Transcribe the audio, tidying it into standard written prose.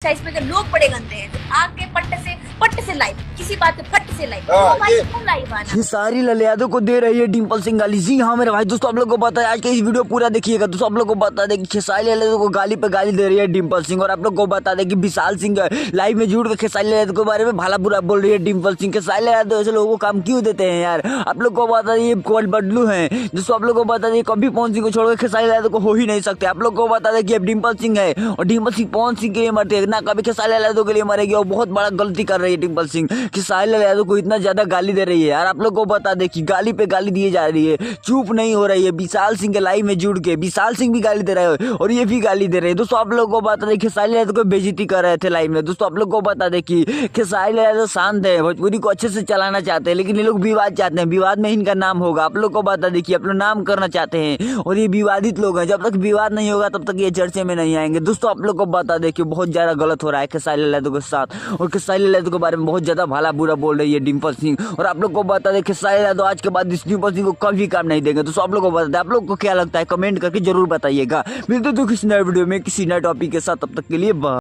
Size में जो लोग बड़े गंदे हैं, जो आग के पट्टे से लाइव, किसी बात पे फट से लाइव, क्यों लाइव आना? ये सारी ललियादों को दे रही है डिम्पल सिंह गाली। जी हाँ मेरे भाई दोस्तों, आप लोगों को बता है आज का इस वीडियो पूरा देखिएगा। दोस्तों आप लोगों को बता दें कि खेसारी लाल को गाली पे गाली दे रही है डिम्पल सिंह, और आप लोग को बता दें कि विशाल सिंह लाइव में जुड़ के खेसारी लाल के बारे में भला बुरा बोल रही है डिम्पल सिंह। खेसारी लाल ऐसे लोगों को काम क्यों देते हैं यार? आप लोग को बता दें ये कोल बदलू है। दोस्तों आप लोग को बता दें कभी पवन सिंह को छोड़कर खेसारी लाल को हो ही नहीं सकते। आप लोग को बता दें कि अब डिम्पल सिंह है और डिम्पल सिंह पवन सिंह के लिए मरते हैं ना, कभी खेसारी लाल के लिए मरेगी। और बहुत बड़ा गलती कर रही है डिम्पल सिंह, खेसारी लाल यादव को इतना ज्यादा गाली दे रही है यार। आप लोग को बता दें कि गाली पे गाली दी जा रही है, चुप नहीं हो रही है। विशाल सिंह के लाइव में जुड़ के विशाल सिंह भी गाली दे रहे हैं और ये भी गाली दे रहे हैं। दोस्तों आप लोग को बता दें खेसारी लाल यादव को बेइज्जती कर रहे थे लाइव में। दोस्तों आप लोग को बता दें कि खेसारी लाल यादव शांत है, भोजपुरी को अच्छे से चलाना चाहते हैं, लेकिन ये लोग विवाद चाहते हैं, विवाद में इनका नाम होगा। आप लोग को बता दें कि आप लोग नाम करना चाहते हैं और ये विवादित लोग हैं। जब तक विवाद नहीं होगा तब तक ये चर्चे में नहीं आएंगे। दोस्तों आप लोग को बता दें कि बहुत ज्यादा गलत हो रहा है खेसारी लाल यादव के साथ, और खेसारी लाल यादव के बारे में बहुत ज्यादा भला बुरा बोल रही है डिम्पल सिंह। और आप लोग को बता दें खेसारी लाल यादव आज के बाद इस डिम्पल सिंह को कभी काम नहीं देंगे। तो आप लोग को बता दें, आप लोग को क्या लगता है कमेंट करके जरूर बताइएगा। मिलते तो किसी नए वीडियो में किसी नए टॉपिक के साथ, तब तक के लिए बाय।